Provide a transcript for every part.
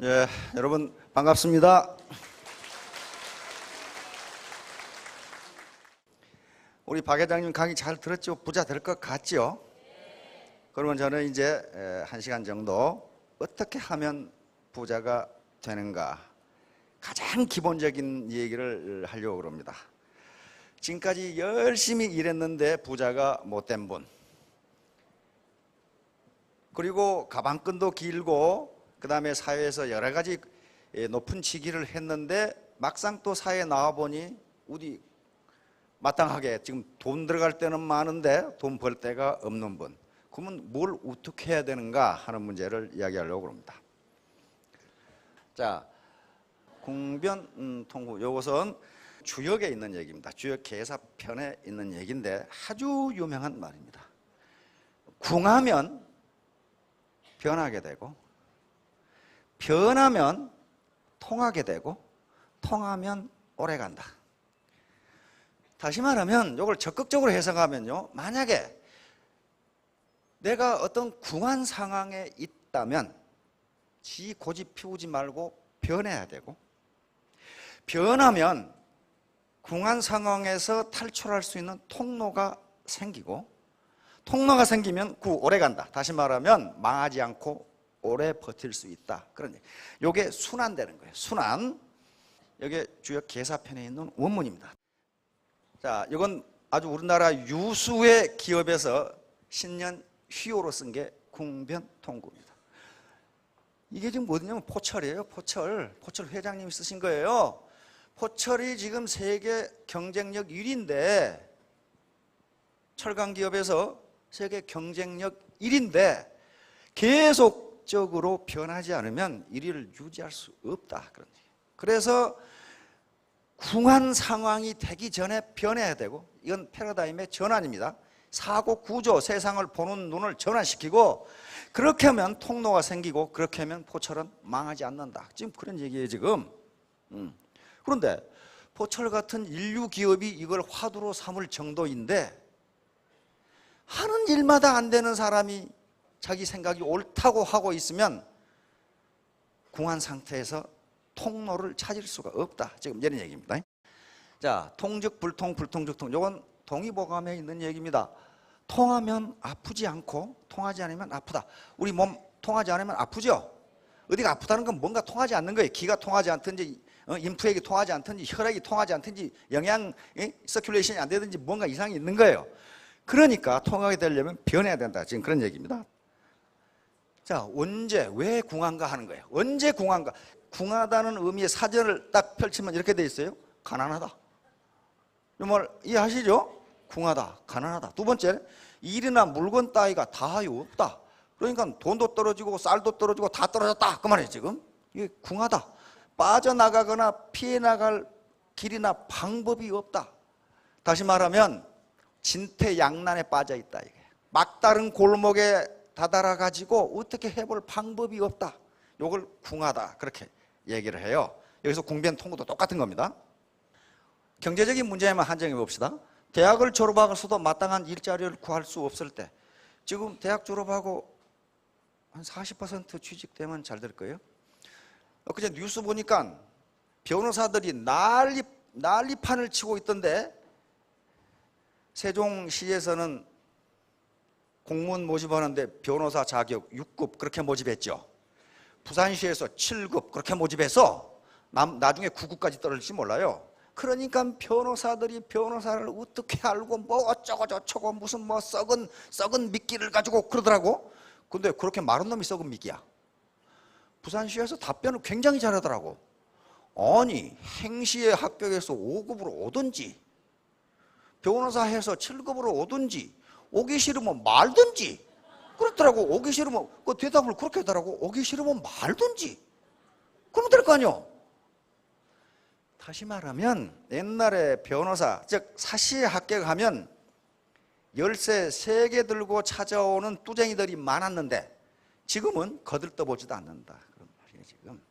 네, 여러분 반갑습니다. 우리 박 회장님 강의 잘 들었죠? 부자 될 것 같죠? 그러면 저는 이제 1시간 정도 어떻게 하면 부자가 되는가 가장 기본적인 얘기를 하려고 그럽니다. 지금까지 열심히 일했는데 부자가 못된 분, 그리고 가방끈도 길고 그 다음에 사회에서 여러 가지 높은 직위를 했는데 막상 또 사회에 나와보니 어디 마땅하게 지금 돈 들어갈 때는 많은데 돈 벌 데가 없는 분, 그러면 뭘 어떻게 해야 되는가 하는 문제를 이야기하려고 합니다. 자, 궁변통후, 요것은 주역에 있는 얘기입니다. 주역 개사편에 있는 얘기인데 아주 유명한 말입니다. 궁하면 변하게 되고, 변하면 통하게 되고, 통하면 오래간다. 다시 말하면 이걸 적극적으로 해석하면요, 만약에 내가 어떤 궁한 상황에 있다면 지 고집 피우지 말고 변해야 되고, 변하면 궁한 상황에서 탈출할 수 있는 통로가 생기고, 통로가 생기면 오래간다. 다시 말하면 망하지 않고 오래 버틸 수 있다. 그런 얘기. 이게 순환되는 거예요. 순환. 이게 주역 개사편에 있는 원문입니다. 자, 이건 아주 우리나라 유수의 기업에서 신년 휘호로 쓴 게 궁변통구입니다. 이게 지금 뭐냐면 포철이에요. 포철 회장님이 쓰신 거예요. 포철이 지금 세계 경쟁력 1위인데, 철강 기업에서 세계 경쟁력 1위인데 계속적으로 변하지 않으면 1위를 유지할 수 없다. 그런 얘기예요. 그래서 궁한 상황이 되기 전에 변해야 되고, 이건 패러다임의 전환입니다. 사고 구조, 세상을 보는 눈을 전환시키고, 그렇게 하면 통로가 생기고, 그렇게 하면 포철은 망하지 않는다. 지금 그런 얘기예요, 지금. 그런데 포철 같은 인류 기업이 이걸 화두로 삼을 정도인데, 하는 일마다 안 되는 사람이 자기 생각이 옳다고 하고 있으면 궁한 상태에서 통로를 찾을 수가 없다. 지금 이런 얘기입니다. 자, 통즉 불통, 불통즉 통. 이건 동의보감에 있는 얘기입니다. 통하면 아프지 않고 통하지 않으면 아프다. 우리 몸 통하지 않으면 아프죠? 어디가 아프다는 건 뭔가 통하지 않는 거예요. 기가 통하지 않든지, 림프액이 통하지 않든지, 혈액이 통하지 않든지, 영양 서큘레이션이 안 되든지 뭔가 이상이 있는 거예요. 그러니까 통하게 되려면 변해야 된다. 지금 그런 얘기입니다. 자, 언제, 왜 궁한가 하는 거예요. 언제 궁한가? 궁하다는 의미의 사전을 딱 펼치면 이렇게 돼 있어요. 가난하다. 이 말 이해하시죠? 궁하다, 가난하다. 두 번째, 일이나 물건 따위가 다하여 없다. 그러니까 돈도 떨어지고 쌀도 떨어지고 다 떨어졌다. 그 말이에요, 지금. 이게 궁하다. 빠져나가거나 피해 나갈 길이나 방법이 없다. 다시 말하면 진퇴양난에 빠져 있다. 이게. 막다른 골목에 다다라 가지고 어떻게 해볼 방법이 없다. 이걸 궁하다. 그렇게 얘기를 해요. 여기서 궁변통구도 똑같은 겁니다. 경제적인 문제에만 한정해 봅시다. 대학을 졸업하고서도 마땅한 일자리를 구할 수 없을 때, 지금 대학 졸업하고 한 40% 취직되면 잘 될 거예요. 엊그제 뉴스 보니까 변호사들이 난리판을 치고 있던데, 세종시에서는 공무원 모집하는데 변호사 자격 6급 그렇게 모집했죠. 부산시에서 7급 그렇게 모집해서 나중에 9급까지 떨어질지 몰라요. 그러니까 변호사들이 변호사를 어떻게 알고 뭐 어쩌고 저쩌고 무슨 뭐 썩은 미끼를 가지고 그러더라고. 근데 그렇게 마른 놈이 썩은 미끼야. 부산시에서 답변을 굉장히 잘하더라고. 아니, 행시에 합격해서 5급으로 오든지, 변호사 해서 7급으로 오든지, 오기 싫으면 말든지. 그렇더라고. 오기 싫으면, 그 대답을 그렇게 하더라고. 오기 싫으면 말든지. 그러면 될 거 아니요. 다시 말하면 옛날에 변호사, 즉 사시에 합격하면 열쇠 3개 들고 찾아오는 뚜쟁이들이 많았는데 지금은 거들떠보지도 않는다. 그런 말이에요, 지금.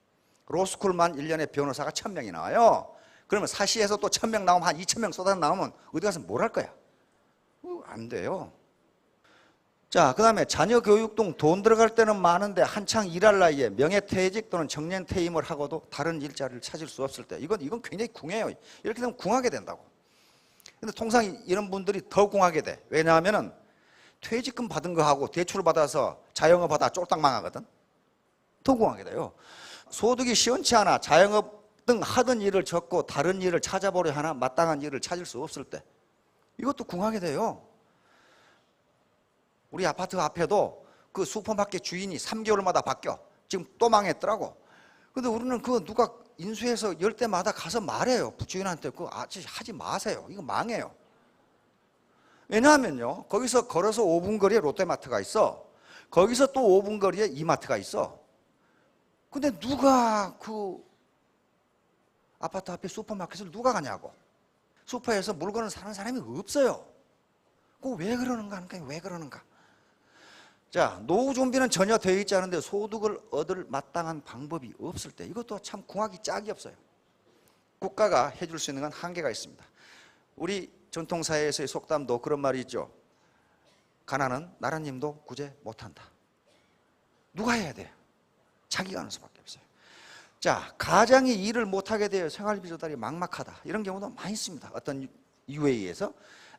로스쿨만 1년에 변호사가 1000명이 나와요. 그러면 사시에서 또 1000명 나오면 한 2000명 쏟아 나오면 어디 가서 뭘 할 거야? 안 돼요. 자, 그 다음에 자녀 교육 등 돈 들어갈 때는 많은데 한창 일할 나이에 명예퇴직 또는 정년퇴임을 하고도 다른 일자리를 찾을 수 없을 때, 이건 굉장히 궁해요. 이렇게 되면 궁하게 된다고. 근데 통상 이런 분들이 더 궁하게 돼. 왜냐하면은 퇴직금 받은 거 하고 대출 받아서 자영업 하다 쫄딱 망하거든. 더 궁하게 돼요. 소득이 시원치 않아 자영업 등 하던 일을 접고 다른 일을 찾아보려 하나 마땅한 일을 찾을 수 없을 때, 이것도 궁하게 돼요. 우리 아파트 앞에도 그 슈퍼마켓 주인이 3개월마다 바뀌어. 지금 또 망했더라고. 근데 우리는 그거 누가 인수해서 열 때마다 가서 말해요. 주인한테 그거 하지 마세요. 이거 망해요. 왜냐하면요, 거기서 걸어서 5분 거리에 롯데마트가 있어. 거기서 또 5분 거리에 이마트가 있어. 근데 누가 그 아파트 앞에 슈퍼마켓을 누가 가냐고. 슈퍼에서 물건을 사는 사람이 없어요. 그거 왜 그러는가 하는 거예요. 왜 그러는가. 자, 노후 준비는 전혀 되어 있지 않은데 소득을 얻을 마땅한 방법이 없을 때, 이것도 참 궁하기 짝이 없어요. 국가가 해줄 수 있는 건 한계가 있습니다. 우리 전통사회에서의 속담도 그런 말이 있죠. 가난은 나라님도 구제 못한다. 누가 해야 돼요? 자기가 하는 수밖에 없어요. 자, 가장이 일을 못하게 되어 생활비 조달이 막막하다, 이런 경우도 많이 있습니다. 어떤 이유에 의해서.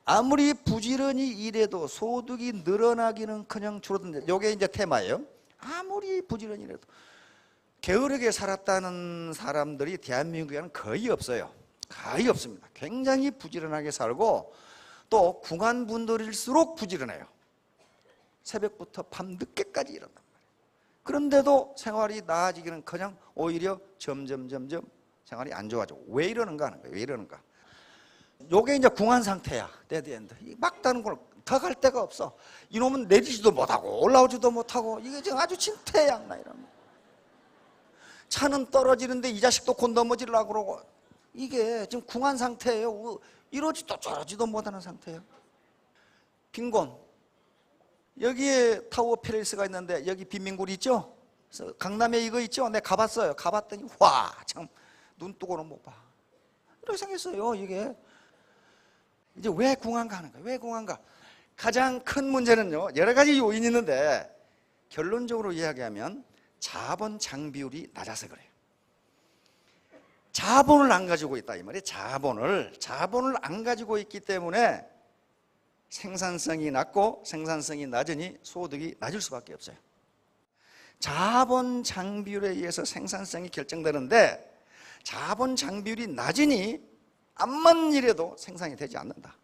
아무리 부지런히 일해도 소득이 늘어나기는커녕 줄어든다. 이게 이제 테마예요. 아무리 부지런히 일해도. 게으르게 살았다는 사람들이 대한민국에는 거의 없어요. 거의 없습니다. 굉장히 부지런하게 살고, 또 궁한 분들일수록 부지런해요. 새벽부터 밤 늦게까지 일한단 말이에요. 그런데도 생활이 나아지기는커녕 오히려 점점 생활이 안 좋아져. 왜 이러는가 하는 거예요. 왜 이러는가. 요게 이제 궁한 상태야. 데드엔드. 막다른 걸 더 갈 데가 없어. 이놈은 내리지도 못하고 올라오지도 못하고, 이게 지금 아주 진퇴양나 이런. 차는 떨어지는데 이 자식도 곧 넘어지려고 그러고, 이게 지금 궁한 상태예요. 이러지도 저러지도 못하는 상태예요. 빈곤. 여기에 타워 패리스가 있는데 여기 빈민굴이 있죠? 강남에 이거 있죠? 내가 가봤어요. 가봤더니 와, 참 눈 뜨고는 못 봐. 이렇게 생겼어요. 이게 이제 왜 궁한가 하는 거예요. 왜 궁한가? 가장 큰 문제는요, 여러 가지 요인이 있는데 결론적으로 이야기하면 자본 장비율이 낮아서 그래요. 자본을 안 가지고 있다 이 말이에요. 자본을 안 가지고 있기 때문에 생산성이 낮고, 생산성이 낮으니 소득이 낮을 수밖에 없어요. 자본 장비율에 의해서 생산성이 결정되는데, 자본 장비율이 낮으니 암만 일해도 생산이 되지 않는다.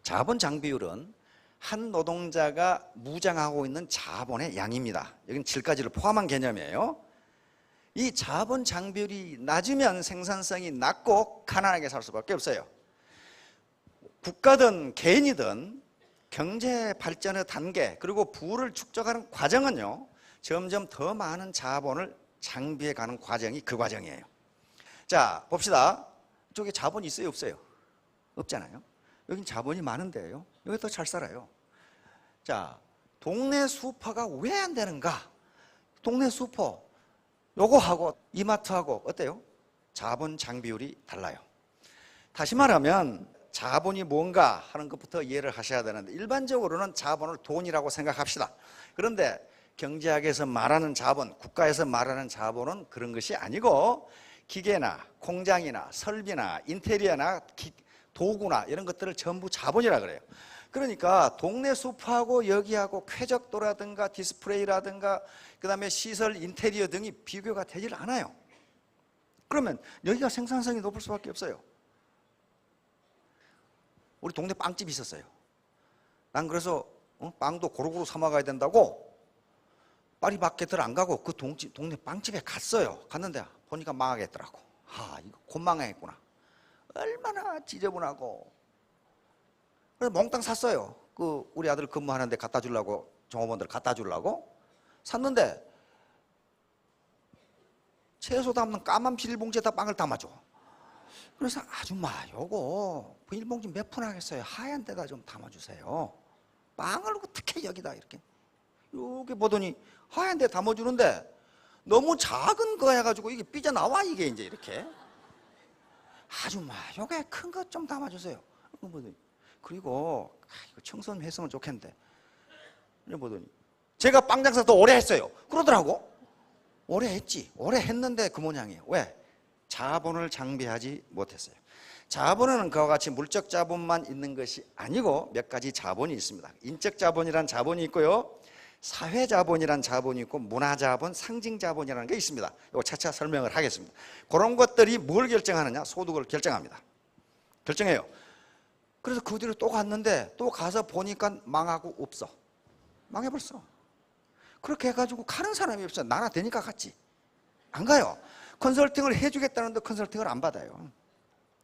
자본 장비율은 한 노동자가 무장하고 있는 자본의 양입니다. 여기는 질가지를 포함한 개념이에요. 이 자본 장비율이 낮으면 생산성이 낮고 가난하게 살 수밖에 없어요. 국가든 개인이든 경제 발전의 단계, 그리고 부를 축적하는 과정은요, 점점 더 많은 자본을 장비해 가는 과정이 그 과정이에요. 자, 봅시다. 이쪽에 자본이 있어요, 없어요? 없잖아요. 여긴 자본이 많은데요, 여기 더 잘 살아요. 자, 동네 슈퍼가 왜 안 되는가? 동네 슈퍼 요거하고 이마트하고 어때요? 자본 장비율이 달라요. 다시 말하면 자본이 뭔가 하는 것부터 이해를 하셔야 되는데, 일반적으로는 자본을 돈이라고 생각합시다. 그런데 경제학에서 말하는 자본, 국가에서 말하는 자본은 그런 것이 아니고, 기계나 공장이나 설비나 인테리어나 도구나 이런 것들을 전부 자본이라 그래요. 그러니까 동네 슈퍼하고 여기하고 쾌적도라든가 디스플레이라든가 그 다음에 시설 인테리어 등이 비교가 되질 않아요. 그러면 여기가 생산성이 높을 수밖에 없어요. 우리 동네 빵집이 있었어요. 난 그래서 빵도 고루고루 사 먹어야 된다고 파리마켓을 안 가고 그 동네 빵집에 갔어요. 갔는데 보니까 망하겠더라고. 이거 곧 망하겠구나. 얼마나 지저분하고. 그래서 몽땅 샀어요. 그 우리 아들 근무하는데 갖다 주려고, 종업원들 갖다 주려고 샀는데, 채소 담는 까만 비닐봉지에다 빵을 담아줘. 그래서 아줌마, 요거 비닐봉지 몇 푼 하겠어요? 하얀 데다 좀 담아주세요. 빵을 어떻게 여기다 이렇게 보더니 하얀 데 담아주는데 너무 작은 거 해가지고 이게 삐져나와, 이게 이제 이렇게. 아줌마, 요게 큰 거 좀 담아주세요. 그리고 이거 청소년 했으면 좋겠는데. 보더니 제가 빵 장사 더 오래 했어요. 그러더라고. 오래 했지. 오래 했는데 그 모양이에요. 왜? 자본을 장비하지 못했어요. 자본은 그와 같이 물적 자본만 있는 것이 아니고 몇 가지 자본이 있습니다. 인적 자본이란 자본이 있고요. 사회 자본이란 자본이 있고 문화 자본, 상징 자본이라는 게 있습니다. 이거 차차 설명을 하겠습니다. 그런 것들이 뭘 결정하느냐? 소득을 결정합니다. 결정해요. 그래서 그 뒤로 또 갔는데 또 가서 보니까 망하고 없어. 망해버렸어. 그렇게 해가지고 가는 사람이 없어. 나나 되니까 갔지. 안 가요. 컨설팅을 해주겠다는데 컨설팅을 안 받아요.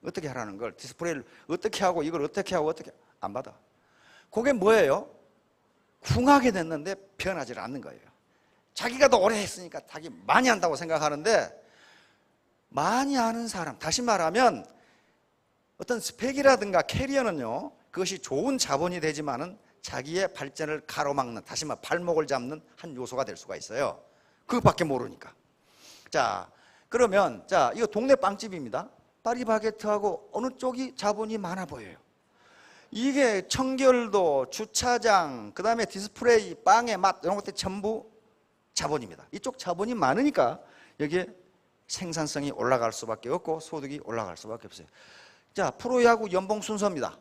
어떻게 하라는 걸, 디스플레이를 어떻게 하고 이걸 어떻게 하고 어떻게 안 받아. 그게 뭐예요? 궁하게 됐는데 변하지 않는 거예요. 자기가 더 오래 했으니까 자기 많이 한다고 생각하는데 많이 하는 사람, 다시 말하면 어떤 스펙이라든가 캐리어는요, 그것이 좋은 자본이 되지만은 자기의 발전을 가로막는, 다시 말해 발목을 잡는 한 요소가 될 수가 있어요. 그것밖에 모르니까. 자, 그러면 자, 이거 동네 빵집입니다. 파리바게트하고 어느 쪽이 자본이 많아 보여요? 이게 청결도, 주차장, 그 다음에 디스플레이, 빵의 맛 이런 것들 전부 자본입니다. 이쪽 자본이 많으니까 여기에 생산성이 올라갈 수밖에 없고 소득이 올라갈 수밖에 없어요. 자, 프로야구 연봉 순서입니다.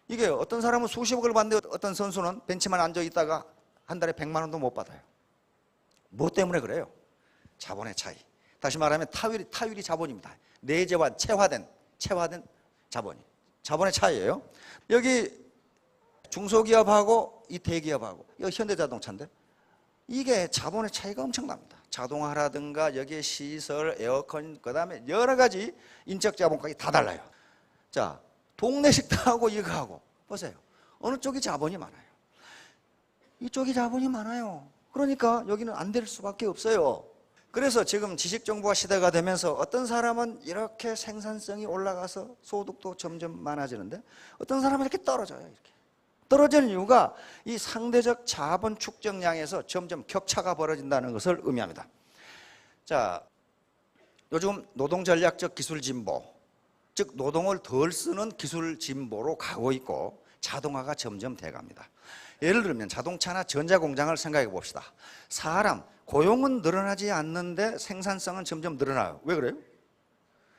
이게 어떤 사람은 수십억을 받는데 어떤 선수는 벤치만 앉아 있다가 한 달에 100만 원도 못 받아요. 뭐 때문에 그래요? 자본의 차이. 다시 말하면 타율이 자본입니다. 내재화, 체화된 자본이. 자본의 차이예요. 여기 중소기업하고 이 대기업하고 여기 현대자동차인데 이게 자본의 차이가 엄청납니다. 자동화라든가 여기에 시설, 에어컨, 그 다음에 여러 가지 인적 자본까지 다 달라요. 자, 동네 식당하고 이거하고 보세요. 어느 쪽이 자본이 많아요? 이쪽이 자본이 많아요. 그러니까 여기는 안 될 수밖에 없어요. 그래서 지금 지식정보화 시대가 되면서 어떤 사람은 이렇게 생산성이 올라가서 소득도 점점 많아지는데 어떤 사람은 이렇게 떨어져요. 이렇게 떨어지는 이유가 이 상대적 자본 축적량에서 점점 격차가 벌어진다는 것을 의미합니다. 자, 요즘 노동전략적 기술진보, 즉 노동을 덜 쓰는 기술진보로 가고 있고 자동화가 점점 돼갑니다. 예를 들면 자동차나 전자공장을 생각해 봅시다. 사람, 고용은 늘어나지 않는데 생산성은 점점 늘어나요. 왜 그래요?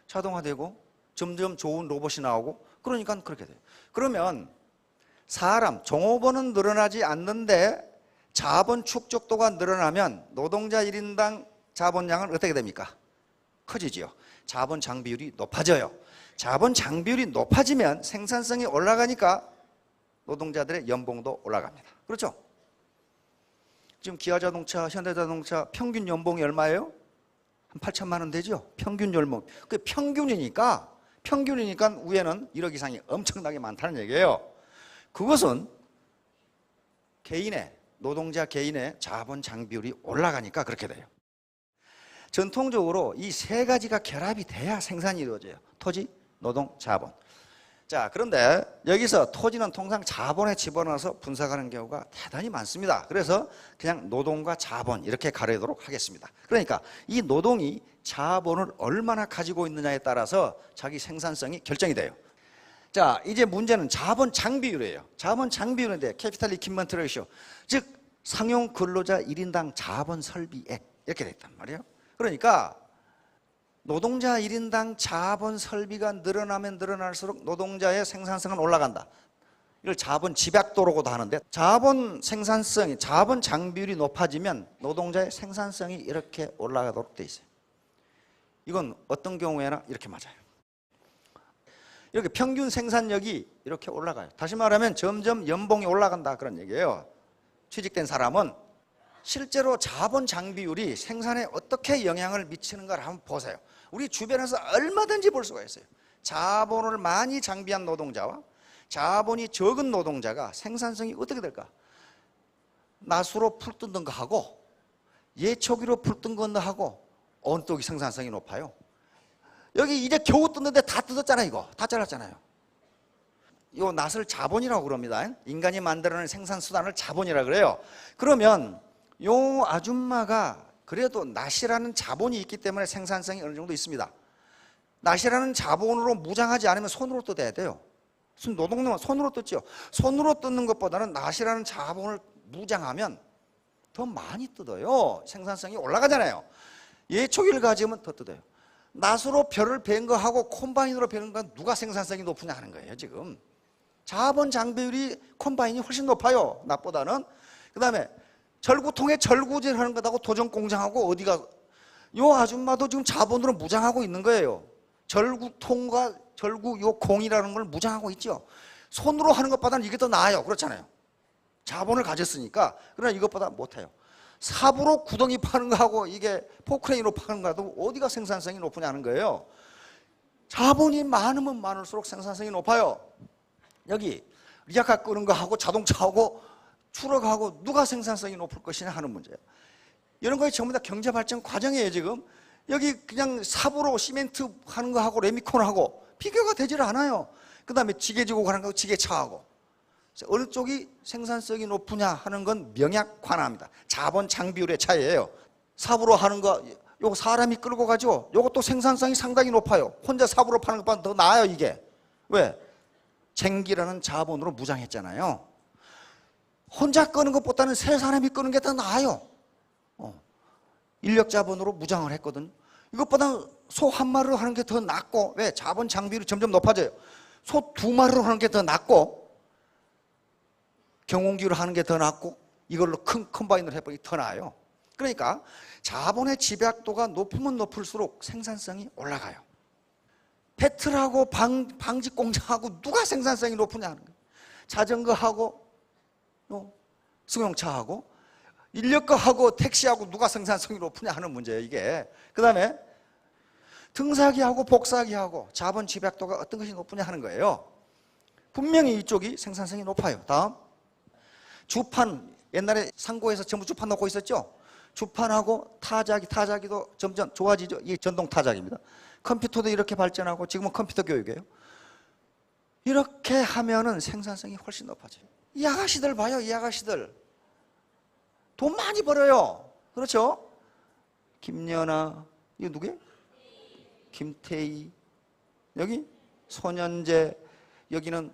자동화되고 점점 좋은 로봇이 나오고 그러니까 그렇게 돼요. 그러면 사람, 종업원은 늘어나지 않는데 자본 축적도가 늘어나면 노동자 1인당 자본량은 어떻게 됩니까? 커지지요. 자본 장비율이 높아져요. 자본 장비율이 높아지면 생산성이 올라가니까 노동자들의 연봉도 올라갑니다. 그렇죠? 지금 기아자동차, 현대자동차 평균 연봉이 얼마예요? 한 8천만 원 되죠? 평균 연봉. 그 평균이니까 위에는 1억 이상이 엄청나게 많다는 얘기예요. 그것은 노동자 개인의 자본 장비율이 올라가니까 그렇게 돼요. 전통적으로 이 세 가지가 결합이 돼야 생산이 이루어져요. 토지, 노동, 자본. 자, 그런데 여기서 토지는 통상 자본에 집어넣어서 분석하는 경우가 대단히 많습니다. 그래서 그냥 노동과 자본 이렇게 가르도록 하겠습니다. 그러니까 이 노동이 자본을 얼마나 가지고 있느냐에 따라서 자기 생산성이 결정이 돼요. 자, 이제 문제는 자본 장비율이에요. 자본 장비율인데 캐피탈 이퀴먼트 레이쇼, 즉 상용 근로자 1인당 자본 설비액 이렇게 돼 있단 말이에요. 그러니까 노동자 1인당 자본 설비가 늘어나면 늘어날수록 노동자의 생산성은 올라간다. 이걸 자본 집약도라고도 하는데 자본 생산성이, 자본 장비율이 높아지면 노동자의 생산성이 이렇게 올라가도록 돼 있어요. 이건 어떤 경우에나 이렇게 맞아요. 이렇게 평균 생산력이 이렇게 올라가요. 다시 말하면 점점 연봉이 올라간다 그런 얘기예요. 취직된 사람은 실제로 자본 장비율이 생산에 어떻게 영향을 미치는가를 한번 보세요. 우리 주변에서 얼마든지 볼 수가 있어요. 자본을 많이 장비한 노동자와 자본이 적은 노동자가 생산성이 어떻게 될까? 낮으로 풀 뜯는 거 하고 예초기로 풀 뜯는 거 하고 어느 쪽이 생산성이 높아요? 여기 이제 겨우 뜯는데 다 뜯었잖아요. 이거 다 잘랐잖아요. 이 낫을 자본이라고 그럽니다. 인간이 만들어낸 생산수단을 자본이라고 그래요. 그러면 요 아줌마가 그래도 낫이라는 자본이 있기 때문에 생산성이 어느 정도 있습니다. 낫이라는 자본으로 무장하지 않으면 손으로 뜯어야 돼요. 노동력은 손으로 뜯죠. 손으로 뜯는 것보다는 낫이라는 자본을 무장하면 더 많이 뜯어요. 생산성이 올라가잖아요. 예초기를 가지면 더 뜯어요. 낫으로 벼를 벤 거하고 콤바인으로 베는 건 누가 생산성이 높으냐 하는 거예요. 지금 자본 장비율이 콤바인이 훨씬 높아요. 낫보다는. 그 다음에 절구통에 절구질 하는 것하고 도전공장하고 어디가, 요 아줌마도 지금 자본으로 무장하고 있는 거예요. 절구통과 절구 요 공이라는 걸 무장하고 있죠. 손으로 하는 것보다는 이게 더 나아요. 그렇잖아요. 자본을 가졌으니까. 그러나 이것보다 못해요. 삽으로 구덩이 파는 거하고 이게 포크레인으로 파는 거하고 어디가 생산성이 높으냐는 거예요. 자본이 많으면 많을수록 생산성이 높아요. 여기 리아카 끄는 거하고 자동차하고 추락하고 누가 생산성이 높을 것이냐 하는 문제예요. 이런 거에 전부 다 경제발전 과정이에요. 지금 여기 그냥 삽으로 시멘트 하는 거하고 레미콘하고 비교가 되질 않아요. 그 다음에 지게지고 가는 거하고 지게차하고 어느 쪽이 생산성이 높으냐 하는 건 명약 관화입니다. 자본 장비율의 차이예요. 삽으로 하는 거 요거 사람이 끌고 가죠. 요것도 생산성이 상당히 높아요. 혼자 삽으로 파는 것보다 더 나아요. 이게 왜? 쟁기라는 자본으로 무장했잖아요. 혼자 끄는 것보다는 세 사람이 끄는 게 더 나아요. 인력 자본으로 무장을 했거든요. 이것보다 소 한 마리로 하는 게 더 낫고, 왜? 자본 장비율이 점점 높아져요. 소 두 마리로 하는 게 더 낫고, 경운기로 하는 게 더 낫고, 이걸로 큰 컴바인을 해보니 더 나아요. 그러니까 자본의 집약도가 높으면 높을수록 생산성이 올라가요. 배틀하고 방직 공장하고 누가 생산성이 높으냐 하는 거예요. 자전거하고 승용차하고 인력거하고 택시하고 누가 생산성이 높으냐 하는 문제예요. 이게. 그 다음에 등사기하고 복사기하고 자본 집약도가 어떤 것이 높으냐 하는 거예요. 분명히 이쪽이 생산성이 높아요. 다음 주판, 옛날에 상고에서 전부 주판 놓고 있었죠. 주판하고 타자기도 점점 좋아지죠. 이게 전동 타자기입니다. 컴퓨터도 이렇게 발전하고 지금은 컴퓨터 교육이에요. 이렇게 하면은 생산성이 훨씬 높아져요. 이 아가씨들 봐요. 이 아가씨들 돈 많이 벌어요. 그렇죠? 김연아, 이거 누구예요? 김태희, 여기 손현재, 여기는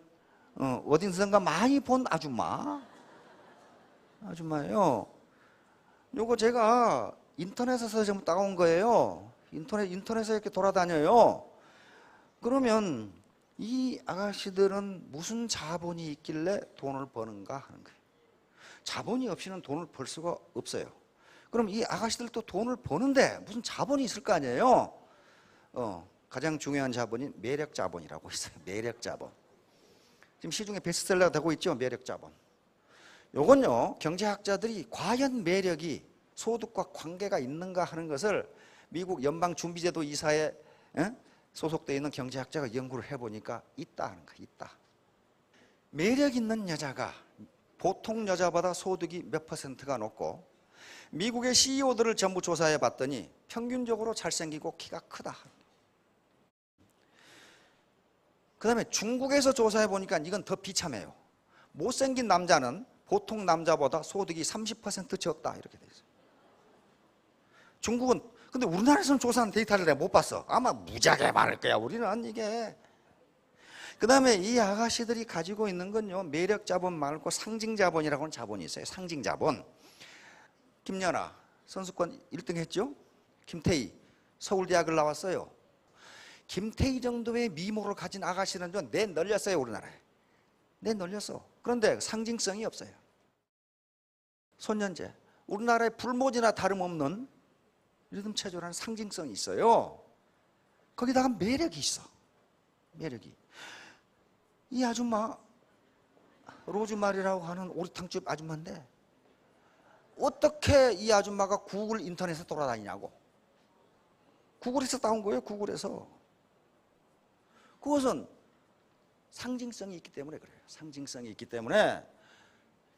어딘가 많이 본 아줌마예요. 요거 제가 인터넷에서 좀 따온 거예요. 인터넷에 이렇게 돌아다녀요. 그러면 이 아가씨들은 무슨 자본이 있길래 돈을 버는가 하는 거예요. 자본이 없이는 돈을 벌 수가 없어요. 그럼 이 아가씨들도 돈을 버는데 무슨 자본이 있을 거 아니에요. 가장 중요한 자본이 매력 자본이라고 있어요. 매력 자본. 지금 시중에 베스트셀러가 되고 있죠. 매력 자본. 요건요, 경제학자들이 과연 매력이 소득과 관계가 있는가 하는 것을 미국 연방준비제도 이사에 소속되어 있는 경제학자가 연구를 해보니까 있다 하는 거예요. 있다. 매력 있는 여자가 보통 여자보다 소득이 몇 %가 높고, 미국의 CEO들을 전부 조사해 봤더니 평균적으로 잘생기고 키가 크다. 그 다음에 중국에서 조사해 보니까 이건 더 비참해요. 못생긴 남자는 보통 남자보다 소득이 30% 적다 이렇게 돼 있어요. 중국은, 근데 우리나라에서는 조사한 데이터를 내가 못 봤어. 아마 무지하게 많을 거야. 우리는 이게. 그 다음에 이 아가씨들이 가지고 있는 건요, 매력 자본 말고 상징 자본이라고 하는 자본이 있어요. 상징 자본. 김연아 선수권 1등 했죠. 김태희 서울대학을 나왔어요. 김태희 정도의 미모를 가진 아가씨는 좀 내널렸어요. 우리나라에 내널렸어. 그런데 상징성이 없어요. 손현재, 우리나라의 불모지나 다름없는 리듬체조라는 상징성이 있어요. 거기다가 매력이 있어. 매력이. 이 아줌마 로즈마리라고 하는 오리탕집 아줌마인데 어떻게 이 아줌마가 구글 인터넷에 돌아다니냐고. 구글에서 따온 거예요. 구글에서. 그것은 상징성이 있기 때문에 그래요. 상징성이 있기 때문에.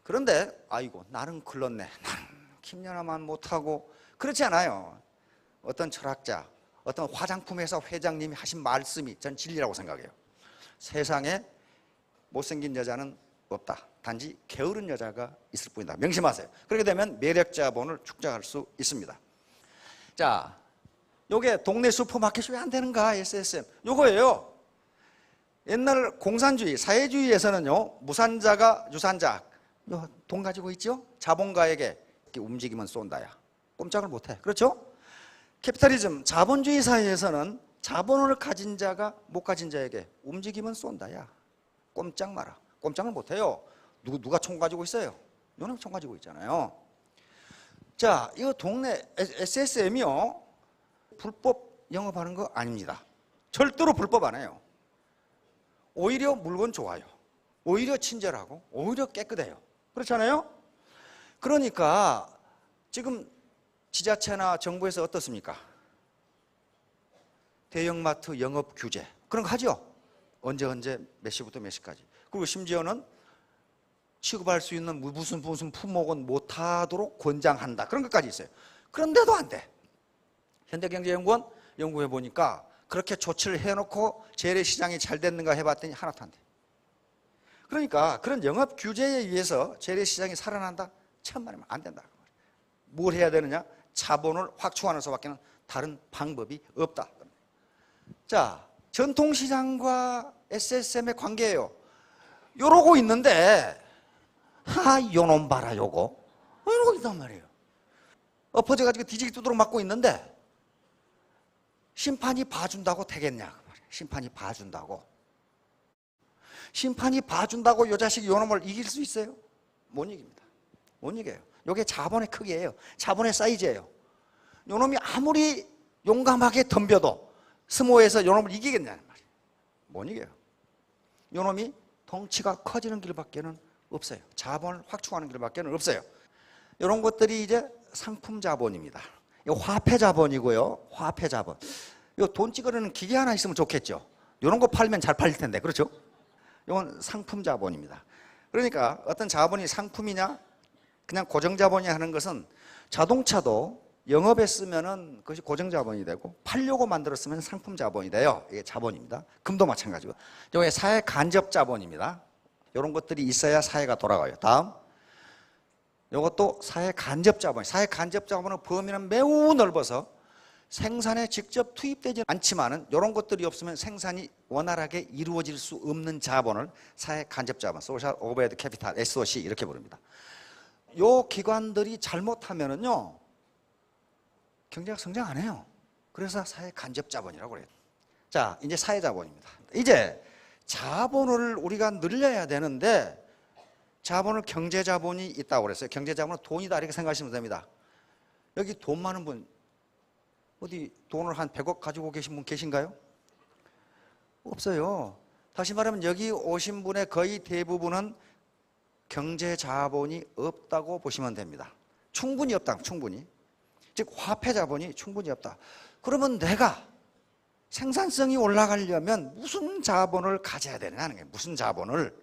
그런데 아이고 나는 글렀네. 나는 김연아만 못하고. 그렇지 않아요. 어떤 철학자, 어떤 화장품 회사 회장님이 하신 말씀이 전 진리라고 생각해요. 세상에 못생긴 여자는 없다. 단지 게으른 여자가 있을 뿐이다. 명심하세요. 그렇게 되면 매력 자본을 축적할 수 있습니다. 자, 요게 동네 슈퍼마켓이 왜 안 되는가? SSM. 요거예요. 옛날 공산주의, 사회주의에서는요, 무산자가 유산자, 돈 가지고 있죠? 자본가에게 이렇게 움직이면 쏜다야. 꼼짝을 못해. 그렇죠? 캐피탈리즘, 자본주의 사회에서는 자본을 가진 자가 못 가진 자에게 움직이면 쏜다야. 꼼짝 마라. 꼼짝을 못해요. 누가 총 가지고 있어요? 너는 총 가지고 있잖아요. 자, 이거 동네 SSM이요, 불법 영업하는 거 아닙니다. 절대로 불법 안 해요. 오히려 물건 좋아요. 오히려 친절하고 오히려 깨끗해요. 그렇잖아요? 그러니까 지금 지자체나 정부에서 어떻습니까? 대형마트 영업 규제 그런 거 하죠. 언제 몇 시부터 몇 시까지. 그리고 심지어는 취급할 수 있는 무슨 품목은 못하도록 권장한다. 그런 것까지 있어요. 그런데도 안 돼. 현대경제연구원 연구해 보니까 그렇게 조치를 해놓고 재래시장이 잘 됐는가 해봤더니 하나도 안 돼. 그러니까 그런 영업 규제에 의해서 재래시장이 살아난다? 천만이면 안 된다. 뭘 해야 되느냐? 자본을 확충하는 수밖에 다른 방법이 없다. 자, 전통시장과 SSM의 관계예요. 요러고 있는데 요놈 봐라 요거 이러고 있단 말이에요. 엎어져가지고 뒤지기 두드러 맞고 있는데 심판이 봐준다고 되겠냐? 심판이 봐준다고. 심판이 봐준다고 요 자식이 요놈을 이길 수 있어요? 못 이깁니다. 못 이겨요. 요게 자본의 크기예요. 자본의 사이즈예요. 요놈이 아무리 용감하게 덤벼도 스모에서 요놈을 이기겠냐는 말이에요. 못 이겨요. 요놈이 덩치가 커지는 길밖에는 없어요. 자본을 확충하는 길밖에 없어요. 이런 것들이 이제 상품 자본입니다. 이거 화폐 자본이고요. 화폐 자본. 이거 돈 찌그러는 기계 하나 있으면 좋겠죠. 이런 거 팔면 잘 팔릴 텐데, 그렇죠? 이건 상품 자본입니다. 그러니까 어떤 자본이 상품이냐, 그냥 고정 자본이 하는 것은 자동차도 영업에 쓰면은 그것이 고정 자본이 되고 팔려고 만들었으면 상품 자본이 돼요. 이게 자본입니다. 금도 마찬가지고. 이게 사회 간접 자본입니다. 이런 것들이 있어야 사회가 돌아가요. 다음. 이것도 사회 간접 자본. 사회 간접 자본의 범위는 매우 넓어서 생산에 직접 투입되지 않지만은 이런 것들이 없으면 생산이 원활하게 이루어질 수 없는 자본을 사회 간접 자본, 소셜 오버헤드 캐피탈, SOC 이렇게 부릅니다. 요 기관들이 잘못하면은요, 경제가 성장 안 해요. 그래서 사회 간접 자본이라고 그래요. 자, 이제 사회 자본입니다. 이제 자본을 우리가 늘려야 되는데 자본을 경제 자본이 있다고 그랬어요. 경제 자본은 돈이다 이렇게 생각하시면 됩니다. 여기 돈 많은 분 어디 돈을 한 100억 가지고 계신 분 계신가요? 없어요. 다시 말하면 여기 오신 분의 거의 대부분은 경제 자본이 없다고 보시면 됩니다. 충분히 없다. 충분히. 즉 화폐 자본이 충분히 없다. 그러면 내가 생산성이 올라가려면 무슨 자본을 가져야 되느냐 하는 거예요. 무슨 자본을.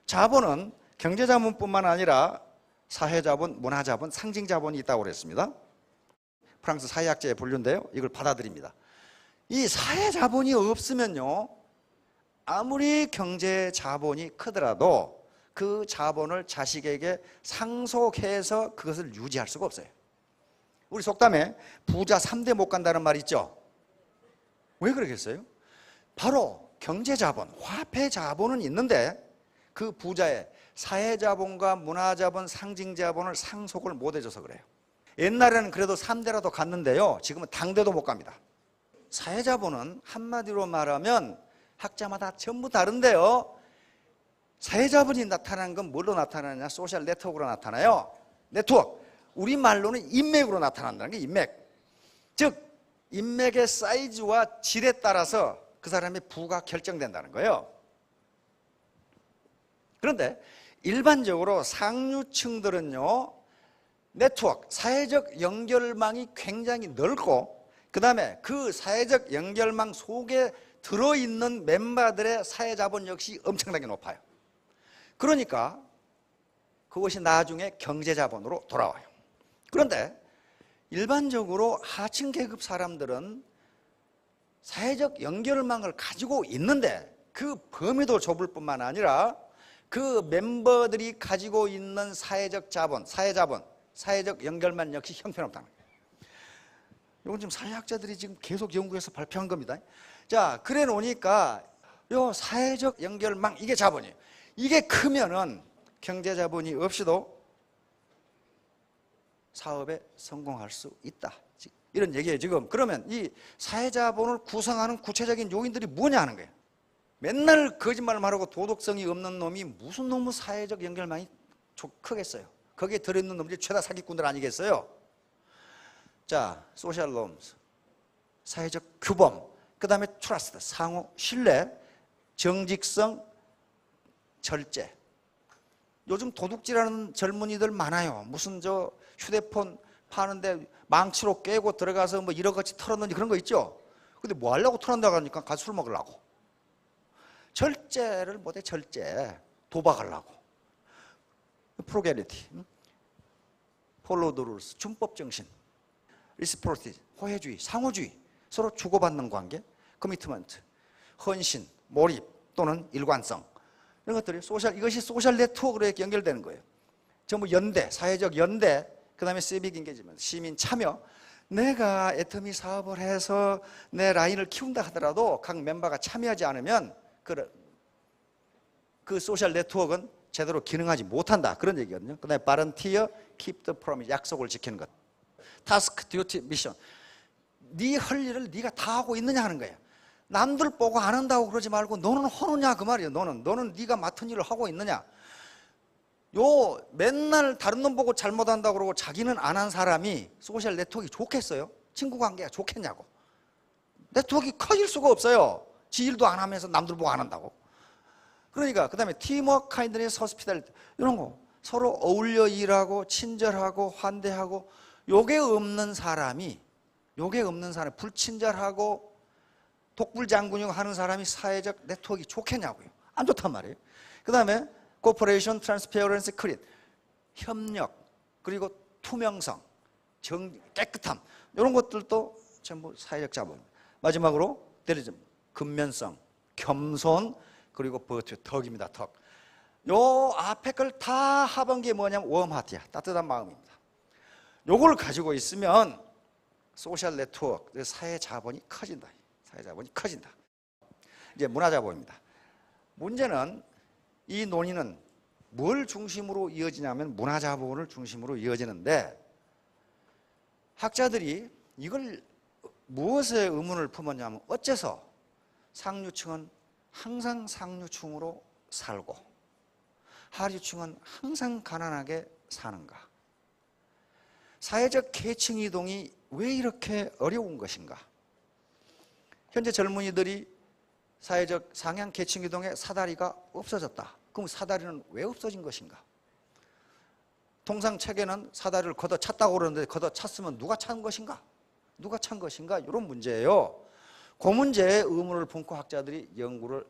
자본은 경제 자본뿐만 아니라 사회 자본, 문화 자본, 상징 자본이 있다고 그랬습니다. 프랑스 사회학자의 분류인데요. 이걸 받아들입니다. 이 사회 자본이 없으면요, 아무리 경제 자본이 크더라도 그 자본을 자식에게 상속해서 그것을 유지할 수가 없어요. 우리 속담에 부자 3대 못 간다는 말 있죠? 왜 그러겠어요? 바로 경제 자본, 화폐 자본은 있는데 그 부자의 사회 자본과 문화 자본, 상징 자본을 상속을 못 해줘서 그래요. 옛날에는 그래도 3대라도 갔는데요, 지금은 당대도 못 갑니다. 사회 자본은 한마디로 말하면 학자마다 전부 다른데요, 사회 자본이 나타나는 건 뭘로 나타나느냐? 소셜 네트워크로 나타나요. 네트워크. 우리말로는 인맥으로 나타난다는 게 인맥. 즉 인맥의 사이즈와 질에 따라서 그 사람의 부가 결정된다는 거예요. 그런데 일반적으로 상류층들은요, 네트워크, 사회적 연결망이 굉장히 넓고 그 다음에 그 사회적 연결망 속에 들어있는 멤버들의 사회자본 역시 엄청나게 높아요. 그러니까 그것이 나중에 경제자본으로 돌아와요. 그런데 일반적으로 하층 계급 사람들은 사회적 연결망을 가지고 있는데 그 범위도 좁을 뿐만 아니라 그 멤버들이 가지고 있는 사회적 자본, 사회적 연결망 역시 형편없다는 거예요. 이건 지금 사회학자들이 지금 계속 연구해서 발표한 겁니다. 자, 그래 놓으니까 요 사회적 연결망, 이게 자본이에요. 이게 크면은 경제 자본이 없이도 사업에 성공할 수 있다, 이런 얘기예요 지금. 그러면 이 사회자본을 구성하는 구체적인 요인들이 뭐냐 하는 거예요. 맨날 거짓말 말하고 도덕성이 없는 놈이 무슨 놈의 사회적 연결망이 크겠어요. 거기에 들어있는 놈들이 죄다 사기꾼들 아니겠어요. 자, 소셜 놈스, 사회적 규범, 그 다음에 트러스트, 상호 신뢰, 정직성, 절제. 요즘 도둑질하는 젊은이들 많아요. 무슨 저 휴대폰 파는데 망치로 깨고 들어가서 뭐 1억 어치 털었는지 그런 거 있죠. 근데 뭐 하려고 털었다고 하니까 가서 술 먹으려고. 절제를 못해. 절제. 도박하려고. 프로게리티, 폴로우 더 룰스, 준법 정신, 리스프로티, 호혜주의, 상호주의, 서로 주고받는 관계, 커미트먼트, 헌신, 몰입 또는 일관성, 이런 것들이 이것이 소셜 네트워크로 연결되는 거예요. 전부 연대, 사회적 연대, 그 다음에 시빅 인게이지먼트, 시민 참여. 내가 애터미 사업을 해서 내 라인을 키운다 하더라도 각 멤버가 참여하지 않으면 그 소셜 네트워크는 제대로 기능하지 못한다, 그런 얘기거든요. 그 다음에 바런티어, keep the promise, 약속을 지키는 것. 타스크, 듀티, 미션. 네 할 일을 네가 다 하고 있느냐 하는 거예요. 남들 보고 안 한다고 그러지 말고 너는 하느냐 그 말이에요. 너는 네가 맡은 일을 하고 있느냐. 요 맨날 다른 놈 보고 잘못한다고 그러고 자기는 안 한 사람이 소셜 네트워크가 좋겠어요? 친구 관계가 좋겠냐고. 네트워크가 커질 수가 없어요. 지 일도 안 하면서 남들 보고 안 한다고. 그러니까 그 다음에 팀워크, 카인드니스, 호스피탈리티, 이런 거 서로 어울려 일하고 친절하고 환대하고, 요게 없는 사람이 불친절하고 독불장군이고 하는 사람이 사회적 네트워크가 좋겠냐고요. 안 좋단 말이에요. 그 다음에 코퍼레이션, 트랜스페어런스, 크릿, 협력, 그리고 투명성, 깨끗함, 이런 것들도 전부 사회적 자본. 마지막으로 데리즘, 근면성, 겸손, 그리고 버튜, 덕입니다. 덕. 요 앞에 걸 다 합한 게 뭐냐면 웜하트야, 따뜻한 마음입니다. 요걸 가지고 있으면 소셜 네트워크, 사회 자본이 커진다. 사회 자본이 커진다. 이제 문화 자본입니다. 문제는 이 논의는 뭘 중심으로 이어지냐면 문화 자본을 중심으로 이어지는데, 학자들이 이걸 무엇에 의문을 품었냐면, 어째서 상류층은 항상 상류층으로 살고 하류층은 항상 가난하게 사는가? 사회적 계층 이동이 왜 이렇게 어려운 것인가? 현재 젊은이들이 사회적 상향 계층 이동의 사다리가 없어졌다. 그럼 사다리는 왜 없어진 것인가? 통상 책에는 사다리를 걷어찼다고 그러는데 걷어찼으면 누가 찬 것인가? 누가 찬 것인가? 이런 문제예요. 그 문제에 의문을 품고 학자들이 연구를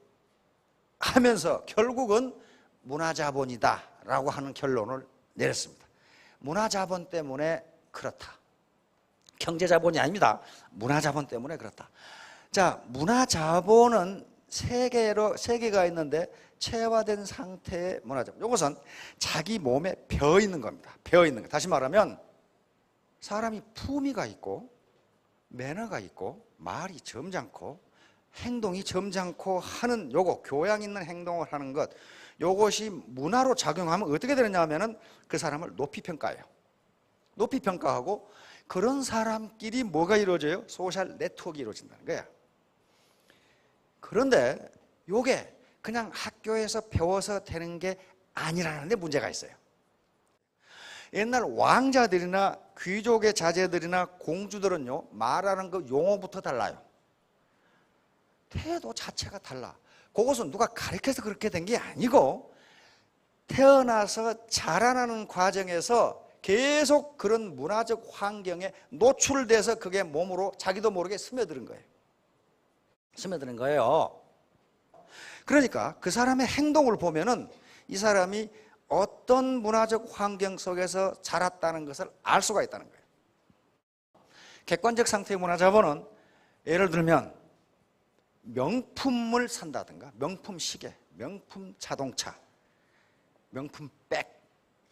하면서 결국은 문화자본이다라고 하는 결론을 내렸습니다. 문화자본 때문에 그렇다. 경제자본이 아닙니다. 문화자본 때문에 그렇다. 자, 문화자본은 세 개가 있는데 체화된 상태의 문화자본. 이것은 자기 몸에 배어 있는 겁니다. 배어 있는 거. 다시 말하면 사람이 품위가 있고 매너가 있고 말이 점잖고 행동이 점잖고 하는 요거, 교양 있는 행동을 하는 것, 요것이 문화로 작용하면 어떻게 되느냐 하면은 그 사람을 높이 평가해요. 높이 평가하고 그런 사람끼리 뭐가 이루어져요? 소셜 네트워크가 이루어진다는 거야. 그런데 요게 그냥 학교에서 배워서 되는 게 아니라는 데 문제가 있어요. 옛날 왕자들이나 귀족의 자제들이나 공주들은요, 말하는 그 용어부터 달라요. 태도 자체가 달라. 그것은 누가 가르쳐서 그렇게 된 게 아니고 태어나서 자라나는 과정에서 계속 그런 문화적 환경에 노출돼서 그게 몸으로 자기도 모르게 스며드는 거예요. 스며드는 거예요. 그러니까 그 사람의 행동을 보면은 이 사람이 어떤 문화적 환경 속에서 자랐다는 것을 알 수가 있다는 거예요. 객관적 상태의 문화자본은 예를 들면 명품을 산다든가, 명품 시계, 명품 자동차, 명품 백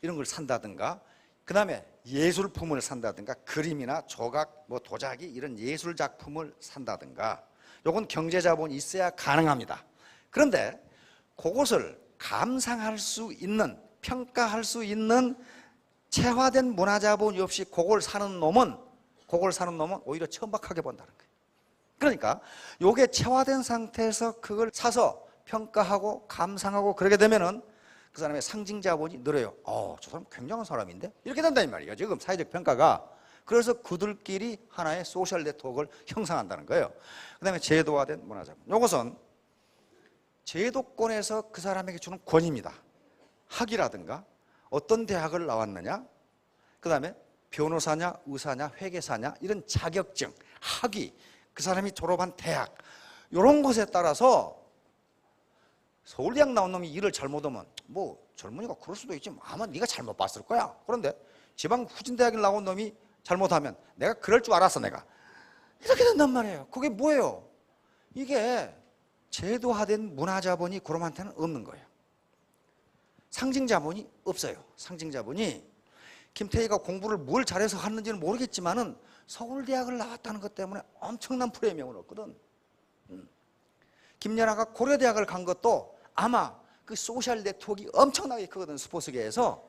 이런 걸 산다든가, 그 다음에 예술품을 산다든가, 그림이나 조각, 뭐 도자기 이런 예술 작품을 산다든가, 요건 경제자본이 있어야 가능합니다. 그런데 그것을 감상할 수 있는, 평가할 수 있는 체화된 문화자본이 없이 그걸 사는 놈은 오히려 천박하게 본다는 거예요. 그러니까 요게 체화된 상태에서 그걸 사서 평가하고 감상하고 그러게 되면은 그 사람의 상징 자본이 늘어요. 저 사람 굉장한 사람인데? 이렇게 된다는 말이에요. 지금 사회적 평가가. 그래서 그들끼리 하나의 소셜 네트워크를 형성한다는 거예요. 그 다음에 제도화된 문화자본. 이것은 제도권에서 그 사람에게 주는 권위입니다. 학위라든가 어떤 대학을 나왔느냐, 그 다음에 변호사냐, 의사냐, 회계사냐 이런 자격증, 학위, 그 사람이 졸업한 대학 이런 것에 따라서 서울대학 나온 놈이 일을 잘못하면 뭐 젊은이가 그럴 수도 있지 아마 네가 잘못 봤을 거야. 그런데 지방 후진대학을 나온 놈이 잘못하면 내가 그럴 줄 알았어 내가. 이렇게 된단 말이에요. 그게 뭐예요? 이게 제도화된 문화자본이 그놈한테는 없는 거예요. 상징자본이 없어요. 상징자본이. 김태희가 공부를 뭘 잘해서 하는지는 모르겠지만은 서울대학을 나왔다는 것 때문에 엄청난 프리미엄을 얻거든. 김연아가 고려대학을 간 것도 아마 그 소셜 네트워크가 엄청나게 크거든. 스포츠계에서.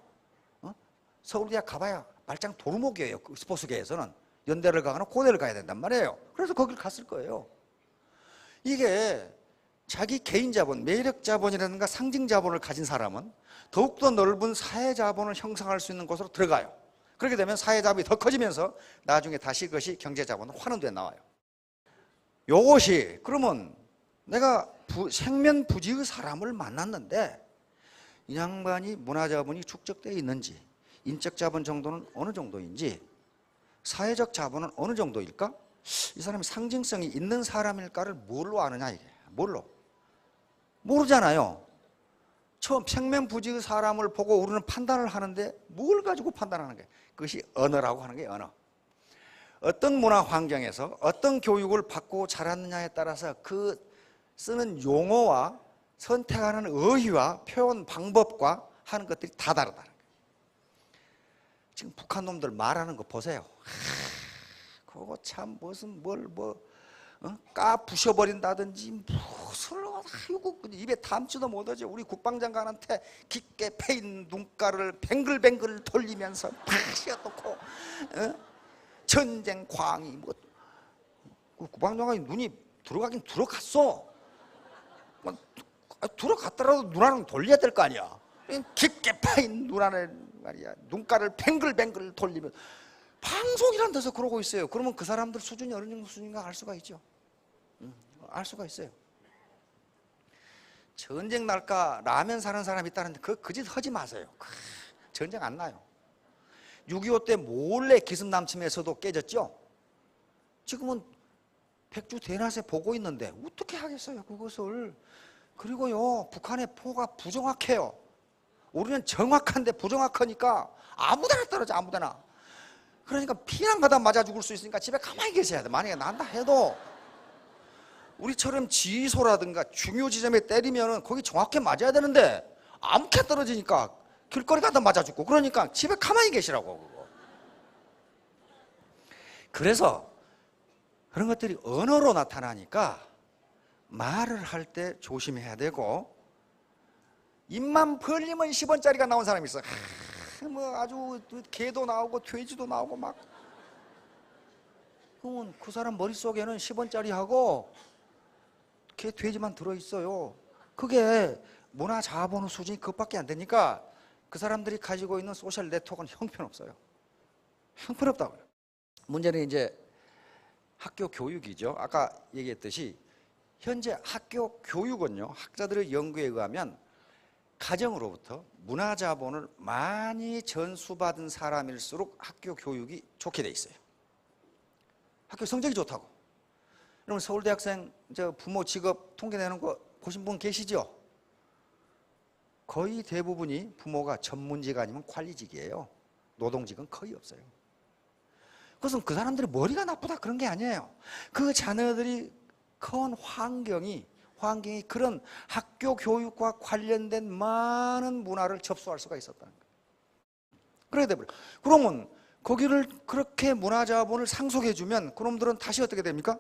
서울대학 가봐야 말짱 도루묵이에요. 그 스포츠계에서는. 연대를 가거나 고대를 가야 된단 말이에요. 그래서 거길 갔을 거예요. 이게 자기 개인 자본, 매력 자본이라든가 상징 자본을 가진 사람은 더욱더 넓은 사회 자본을 형성할 수 있는 곳으로 들어가요. 그렇게 되면 사회 자본이 더 커지면서 나중에 다시 그것이 경제 자본으로 환원돼 나와요. 요것이 그러면 내가 생면부지의 사람을 만났는데 이 양반이 문화자본이 축적되어 있는지, 인적 자본 정도는 어느 정도인지, 사회적 자본은 어느 정도일까? 이 사람이 상징성이 있는 사람일까를 뭘로 아느냐 이게. 뭘로? 모르잖아요. 처음 생면부지의 사람을 보고 우리는 판단을 하는데 뭘 가지고 판단하는 거예요? 그것이 언어라고 하는 게 언어. 어떤 문화 환경에서 어떤 교육을 받고 자랐느냐에 따라서 그 쓰는 용어와 선택하는 어휘와 표현 방법과 하는 것들이 다 다르다는 거예요. 지금 북한 놈들 말하는 거 보세요. 그거 참 무슨 까 부셔버린다든지 무슨 아이고 입에 담지도 못하지. 우리 국방장관한테 깊게 패인 눈가를 뱅글뱅글 돌리면서 팍 씌워놓고 전쟁 광이 국방장관이 눈이 들어가긴 들어갔어. 들어갔더라도 눈 안을 돌려야 될 거 아니야. 깊게 패인 눈 안을 말이야 눈가를 뱅글뱅글 돌리면 방송이란 데서 그러고 있어요. 그러면 그 사람들 수준이 어느 정도 수준인가 알 수가 있죠. 알 수가 있어요. 전쟁 날까 라면 사는 사람이 있다는데 그 짓 하지 마세요. 전쟁 안 나요. 6.25 때 몰래 기습남침에서도 깨졌죠. 지금은 백주 대낮에 보고 있는데 어떻게 하겠어요 그것을. 그리고요 북한의 포가 부정확해요. 우리는 정확한데 부정확하니까 아무데나 떨어져 아무데나. 그러니까 피난 가다 맞아 죽을 수 있으니까 집에 가만히 계셔야 돼. 만약에 난다 해도 우리처럼 지휘소라든가 중요 지점에 때리면은 거기 정확히 맞아야 되는데 아무렇게 떨어지니까 길거리 가다 맞아 죽고 그러니까 집에 가만히 계시라고 그거. 그래서 그런 것들이 언어로 나타나니까 말을 할 때 조심해야 되고 입만 벌리면 10원짜리가 나온 사람이 있어. 뭐 아주 개도 나오고 돼지도 나오고 막. 그러면 그 사람 머릿속에는 10원짜리하고 개 돼지만 들어있어요. 그게 문화 자본의 수준이 그것밖에 안 되니까 그 사람들이 가지고 있는 소셜 네트워크는 형편없어요. 형편없다고요. 문제는 이제 학교 교육이죠. 아까 얘기했듯이 현재 학교 교육은요 학자들의 연구에 의하면 가정으로부터 문화 자본을 많이 전수받은 사람일수록 학교 교육이 좋게 돼 있어요. 학교 성적이 좋다고. 여러분 서울대학생 부모 직업 통계 내는 거 보신 분 계시죠? 거의 대부분이 부모가 전문직 아니면 관리직이에요. 노동직은 거의 없어요. 그것은 그 사람들이 머리가 나쁘다 그런 게 아니에요. 그 자녀들이 커온 환경이 그런 학교 교육과 관련된 많은 문화를 접수할 수가 있었다는 거예요. 그래야 돼버려. 그러면 거기를 그렇게 문화 자본을 상속해주면 그놈들은 다시 어떻게 됩니까?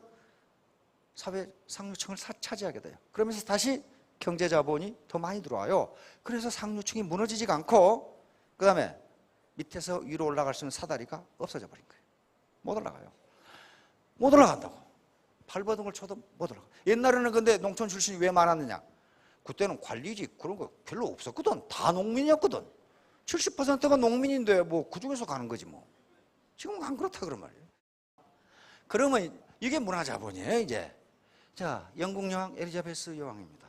사회 상류층을 차지하게 돼요. 그러면서 다시 경제 자본이 더 많이 들어와요. 그래서 상류층이 무너지지가 않고 그 다음에 밑에서 위로 올라갈 수 있는 사다리가 없어져 버린 거예요. 못 올라가요. 못 올라간다고. 발버둥을 쳐도 못 올라가. 옛날에는 근데 농촌 출신이 왜 많았느냐? 그때는 관리직 그런 거 별로 없었거든. 다 농민이었거든. 70%가 농민인데 뭐 그중에서 가는 거지 뭐. 지금은 안 그렇다 그런 말이에요. 그러면 이게 문화자본이에요 이제. 자, 영국 여왕 엘리자베스 여왕입니다.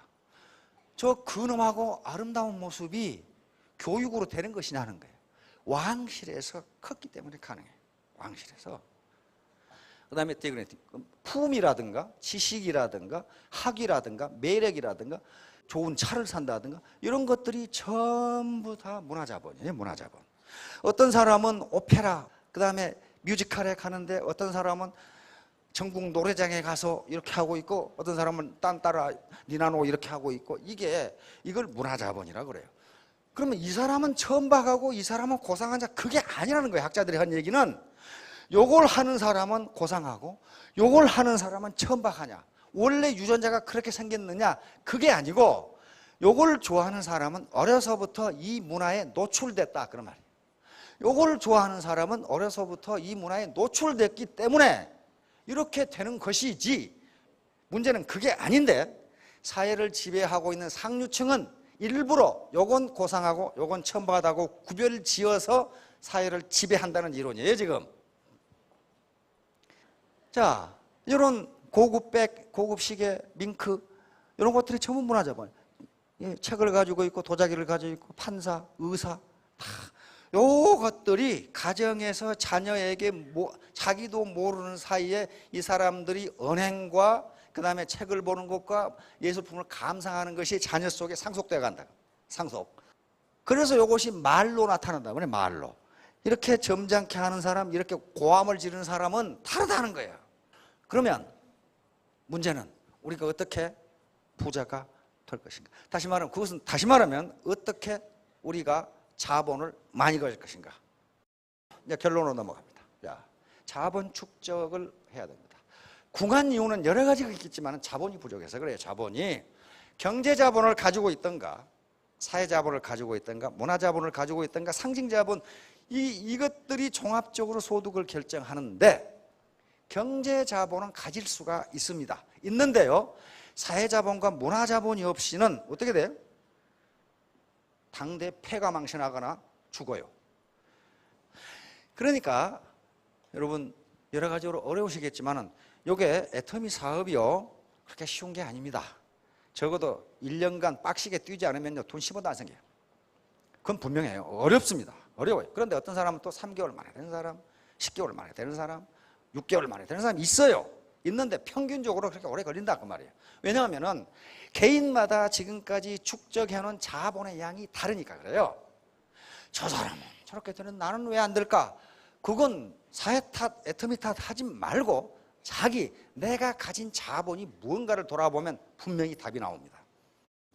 저 근엄하고 아름다운 모습이 교육으로 되는 것이냐 하는 거예요. 왕실에서 컸기 때문에 가능해요. 왕실에서. 그 다음에 품이라든가 지식이라든가 학위라든가 매력이라든가 좋은 차를 산다든가 이런 것들이 전부 다 문화자본이에요. 문화자본. 어떤 사람은 오페라 그 다음에 뮤지컬에 가는데 어떤 사람은 전국 노래장에 가서 이렇게 하고 있고 어떤 사람은 딴따라 니나노 이렇게 하고 있고 이걸 문화자본이라고 그래요. 그러면 이 사람은 천박하고 이 사람은 고상한 자 그게 아니라는 거예요. 학자들이 한 얘기는 요걸 하는 사람은 고상하고 요걸 하는 사람은 천박하냐 원래 유전자가 그렇게 생겼느냐 그게 아니고 요걸 좋아하는 사람은 어려서부터 이 문화에 노출됐다 그런 말이에요. 요걸 좋아하는 사람은 어려서부터 이 문화에 노출됐기 때문에 이렇게 되는 것이지 문제는 그게 아닌데 사회를 지배하고 있는 상류층은 일부러 요건 고상하고 요건 천박하다고 구별 지어서 사회를 지배한다는 이론이에요 지금. 자, 이런 고급백, 고급시계, 밍크 이런 것들이 전부 문화자본. 책을 가지고 있고 도자기를 가지고 있고 판사, 의사 다 요것들이 가정에서 자녀에게 자기도 모르는 사이에 이 사람들이 언행과 그 다음에 책을 보는 것과 예술품을 감상하는 것이 자녀 속에 상속되어 간다. 상속. 그래서 이것이 말로 나타난다. 그래 말로. 이렇게 점잖게 하는 사람, 이렇게 고함을 지르는 사람은 다르다는 거예요. 그러면 문제는 우리가 어떻게 부자가 될 것인가? 다시 말하면 어떻게 우리가 자본을 많이 가질 것인가? 이제 결론으로 넘어갑니다. 자, 자본 축적을 해야 됩니다. 궁한 이유는 여러 가지가 있겠지만 자본이 부족해서 그래요. 자본이 경제 자본을 가지고 있던가 사회 자본을 가지고 있던가 문화 자본을 가지고 있던가 상징 자본 이것들이 종합적으로 소득을 결정하는데 경제 자본은 가질 수가 있습니다. 있는데요. 사회 자본과 문화 자본이 없이는 어떻게 돼요? 당대 폐가 망신하거나 죽어요. 그러니까 여러분 여러 가지로 어려우시겠지만은 요게 애터미 사업이요 그렇게 쉬운 게 아닙니다. 적어도 1년간 빡시게 뛰지 않으면요 돈 10원도 안 생겨요. 그건 분명해요. 어렵습니다. 어려워요. 그런데 어떤 사람은 또 3개월 만에 되는 사람, 10개월 만에 되는 사람, 6개월 만에 되는 사람이 있어요. 있는데 평균적으로 그렇게 오래 걸린다 그 말이에요. 왜냐하면은 개인마다 지금까지 축적해놓은 자본의 양이 다르니까 그래요. 저 사람은 저렇게 되는 나는 왜 안 될까? 그건 사회 탓, 애터미 탓 하지 말고 내가 가진 자본이 무언가를 돌아보면 분명히 답이 나옵니다.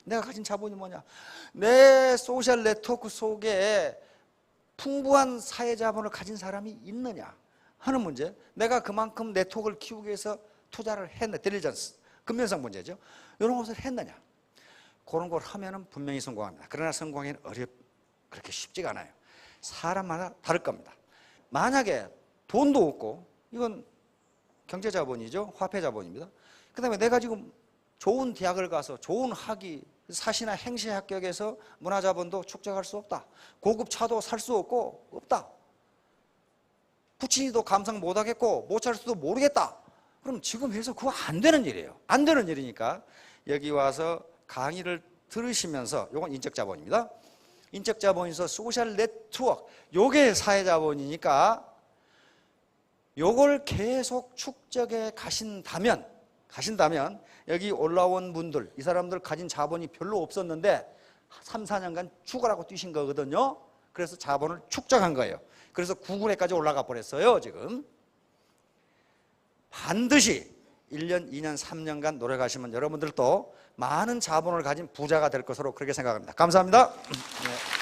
내가 가진 자본이 뭐냐? 내 소셜 네트워크 속에 풍부한 사회 자본을 가진 사람이 있느냐 하는 문제. 내가 그만큼 네트워크를 키우기 위해서 투자를 했나, 딜리전스, 근면성 문제죠. 이런 것을 했느냐. 그런 걸 하면은 분명히 성공합니다. 그러나 성공하기는 그렇게 쉽지가 않아요. 사람마다 다를 겁니다. 만약에 돈도 없고, 이건 경제 자본이죠. 화폐 자본입니다. 그 다음에 내가 지금 좋은 대학을 가서 좋은 학위, 사시나 행시 합격해서 문화 자본도 축적할 수 없다. 고급 차도 살 수 없다. 부친이도 감상 못하겠고 못 살 수도 모르겠다. 그럼 지금 해서 그거 안 되는 일이에요. 안 되는 일이니까 여기 와서 강의를 들으시면서, 이건 인적 자본입니다. 인적 자본에서 소셜 네트워크, 요게 사회 자본이니까 요걸 계속 축적해 가신다면 여기 올라온 분들, 이 사람들 가진 자본이 별로 없었는데 3, 4년간 죽으라고 뛰신 거거든요. 그래서 자본을 축적한 거예요. 그래서 9군에까지 올라가 버렸어요. 지금 반드시 1년, 2년, 3년간 노력하시면 여러분들도 많은 자본을 가진 부자가 될 것으로 그렇게 생각합니다. 감사합니다. 네.